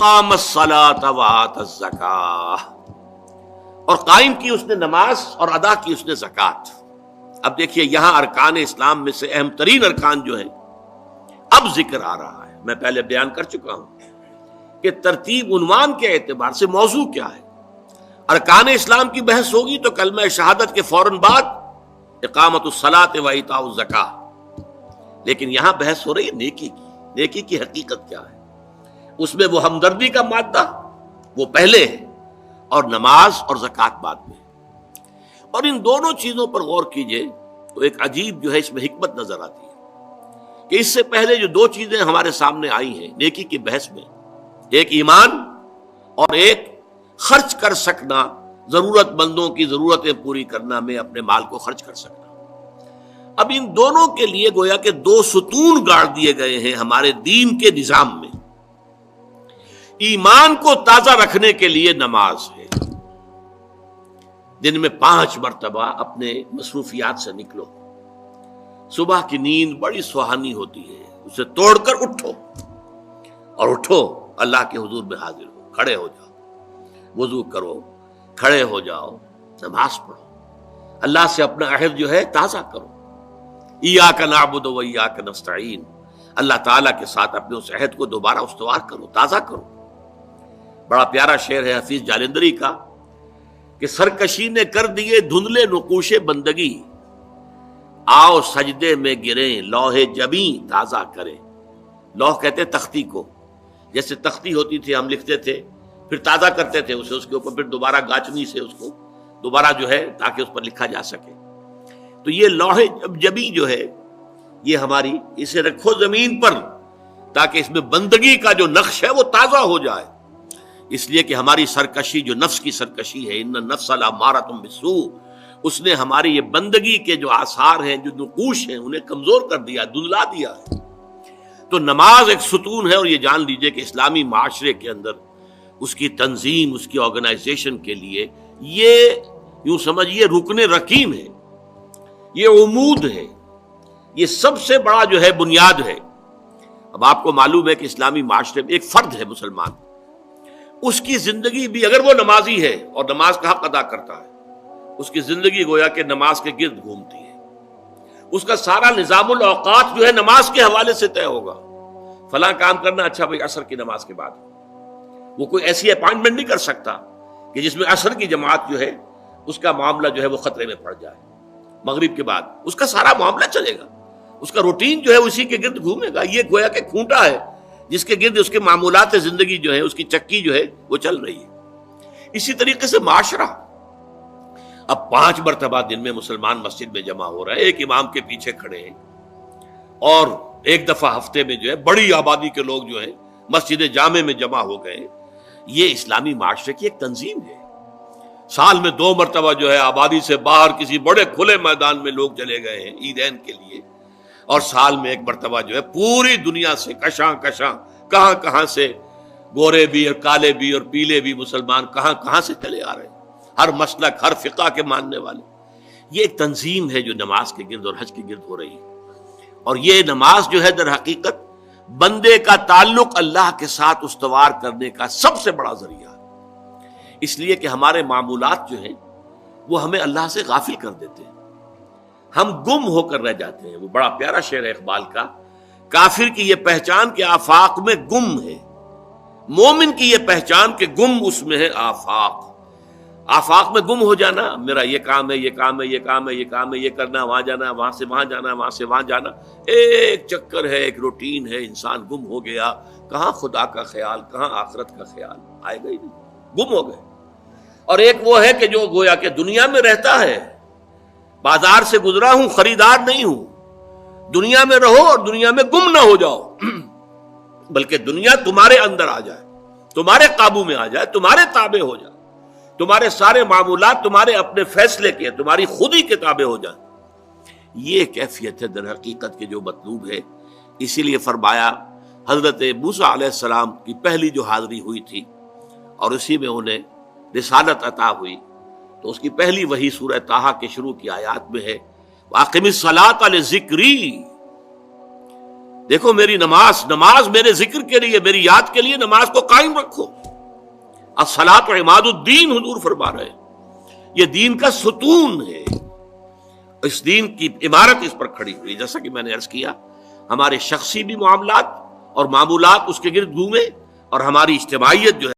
وَأَقَامَ الصَّلَاةَ وَآتَى الزَّكَاةَ، اور قائم کی اس نے نماز اور ادا کی اس نے زکوٰۃ۔ اب دیکھیے یہاں ارکان اسلام میں سے اہم ترین ارکان جو ہیں اب ذکر آ رہا ہے۔ میں پہلے بیان کر چکا ہوں کہ ترتیب عنوان کے اعتبار سے موضوع کیا ہے۔ ارکان اسلام کی بحث ہوگی تو کلمہ شہادت کے فوراً بعد اقامت الصلاۃ و ایتاء الزکاۃ، لیکن یہاں بحث ہو رہی ہے نیکی کی۔ نیکی کی حقیقت کیا ہے؟ اس میں وہ ہمدردی کا مادہ وہ پہلے ہے اور نماز اور زکوٰۃ بعد میں۔ اور ان دونوں چیزوں پر غور کیجئے تو ایک عجیب جو ہے اس میں حکمت نظر آتی ہے کہ اس سے پہلے جو دو چیزیں ہمارے سامنے آئی ہیں نیکی کی بحث میں، ایک ایمان اور ایک خرچ کر سکنا، ضرورت مندوں کی ضرورتیں پوری کرنا، میں اپنے مال کو خرچ کر سکنا۔ اب ان دونوں کے لیے گویا کہ دو ستون گاڑ دیے گئے ہیں ہمارے دین کے نظام میں۔ ایمان کو تازہ رکھنے کے لیے نماز ہے، دن میں 5 مرتبہ اپنے مصروفیات سے نکلو۔ صبح کی نیند بڑی سہانی ہوتی ہے، اسے توڑ کر اٹھو اور اٹھو اللہ کے حضور میں حاضر ہو، کھڑے ہو جاؤ، وضو کرو، کھڑے ہو جاؤ، نماز پڑھو، اللہ سے اپنا عہد جو ہے تازہ کرو۔ ایاک نعبد و ایاک نستعین، اللہ تعالیٰ کے ساتھ اپنے اس عہد کو دوبارہ استوار کرو، تازہ کرو۔ بڑا پیارا شعر ہے حفیظ جالندری کا کہ سرکشی نے کر دیے دھندلے نقوش بندگی، آؤ سجدے میں گریں لوح جبیں تازہ کریں۔ لوح کہتے تختی کو، جیسے تختی ہوتی تھی ہم لکھتے تھے پھر تازہ کرتے تھے اسے، اس کے اوپر پھر دوبارہ گاچنی سے اس کو دوبارہ جو ہے تاکہ اس پر لکھا جا سکے۔ تو یہ لوح جبیں جو ہے یہ ہماری، اسے رکھو زمین پر تاکہ اس میں بندگی کا جو نقش ہے وہ تازہ ہو جائے، اس لیے کہ ہماری سرکشی جو نفس کی سرکشی ہے، ان النفس لامارۃ بالسوء، اس نے ہماری یہ بندگی کے جو آثار ہیں، جو نقوش ہیں، انہیں کمزور کر دیا، دھندلا دیا ہے۔ تو نماز ایک ستون ہے، اور یہ جان لیجئے کہ اسلامی معاشرے کے اندر اس کی تنظیم، اس کی آرگنائزیشن کے لیے یہ یوں سمجھیے رکن رکین ہے، یہ عمود ہے، یہ سب سے بڑا جو ہے بنیاد ہے۔ اب آپ کو معلوم ہے کہ اسلامی معاشرے میں ایک فرد ہے مسلمان، اس کی زندگی بھی اگر وہ نمازی ہے اور نماز کا حق ادا کرتا ہے، اس کی زندگی گویا کہ نماز کے گرد گھومتی ہے۔ اس کا سارا نظام الاوقات جو ہے نماز کے حوالے سے طے ہوگا۔ فلاں کام کرنا، اچھا بھائی عصر کی نماز کے بعد۔ وہ کوئی ایسی اپائنٹمنٹ نہیں کر سکتا کہ جس میں عصر کی جماعت جو ہے اس کا معاملہ جو ہے وہ خطرے میں پڑ جائے۔ مغرب کے بعد اس کا سارا معاملہ چلے گا، اس کا روٹین جو ہے اسی کے گرد گھومے گا۔ یہ گویا کہ کھونٹا ہے جس کے گرد اس کے معمولات زندگی جو ہے، اس کی چکی جو ہے وہ چل رہی ہے۔ اسی طریقے سے معاشرہ، اب 5 مرتبہ دن میں مسلمان مسجد میں جمع ہو رہا ہے، ایک امام کے پیچھے کھڑے ہیں، اور ایک دفعہ ہفتے میں جو ہے بڑی آبادی کے لوگ جو ہیں مسجد جامع میں جمع ہو گئے۔ یہ اسلامی معاشرے کی ایک تنظیم ہے۔ سال میں 2 مرتبہ جو ہے آبادی سے باہر کسی بڑے کھلے میدان میں لوگ چلے گئے ہیں عیدین کے لیے، اور سال میں 1 مرتبہ جو ہے پوری دنیا سے کشاں کہاں کہاں سے گورے بھی اور کالے بھی اور پیلے بھی مسلمان کہاں سے چلے آ رہے ہیں، ہر مسلک، ہر فقہ کے ماننے والے۔ یہ ایک تنظیم ہے جو نماز کے گرد اور حج کے گرد ہو رہی ہے، اور یہ نماز جو ہے در حقیقت بندے کا تعلق اللہ کے ساتھ استوار کرنے کا سب سے بڑا ذریعہ ہے، اس لیے کہ ہمارے معمولات جو ہیں وہ ہمیں اللہ سے غافل کر دیتے ہیں، ہم گم ہو کر رہ جاتے ہیں۔ وہ بڑا پیارا شعر ہے اقبال کا، کافر کی یہ پہچان کہ آفاق میں گم ہے، مومن کی یہ پہچان کہ گم اس میں ہے آفاق۔ آفاق میں گم ہو جانا، میرا یہ کام ہے، یہ کام ہے، یہ کام ہے، یہ کام ہے، یہ کرنا، وہاں جانا، وہاں سے وہاں جانا، وہاں سے وہاں جانا، ایک چکر ہے، ایک روٹین ہے، انسان گم ہو گیا۔ کہاں خدا کا خیال، کہاں آخرت کا خیال، آئے گا ہی نہیں، گم ہو گئے۔ اور ایک وہ ہے کہ جو گویا کہ دنیا میں رہتا ہے، بازار سے گزرا ہوں، خریدار نہیں ہوں، دنیا میں رہو اور دنیا میں گم نہ ہو جاؤ، بلکہ دنیا تمہارے اندر آ جائے، تمہارے قابو میں آ جائے، تمہارے تابع ہو جائے، تمہارے سارے معمولات تمہارے اپنے فیصلے کے، تمہاری خودی کے تابع ہو جائیں۔ یہ کیفیت ہے در حقیقت کے جو مطلوب ہے۔ اسی لیے فرمایا حضرت موسیٰ علیہ السلام کی پہلی جو حاضری ہوئی تھی اور اسی میں انہیں رسالت عطا ہوئی، تو اس کی پہلی وحی سورہ طٰہٰ کے شروع کی آیات میں ہے وَأَقِمِ الصَّلَاةَ لِذِكْرِی، دیکھو میری نماز میرے ذکر کے لیے، میری یاد کے لیے نماز کو قائم رکھو. الصلاۃ عماد الدین حضور فرما رہے ہیں، یہ دین کا ستون ہے. اس دین کی عمارت اس پر کھڑی ہوئی. جیسا کہ میں نے عرض کیا، ہمارے شخصی بھی معاملات اور معمولات اس کے گرد گھومے، اور ہماری اجتماعیت جو ہے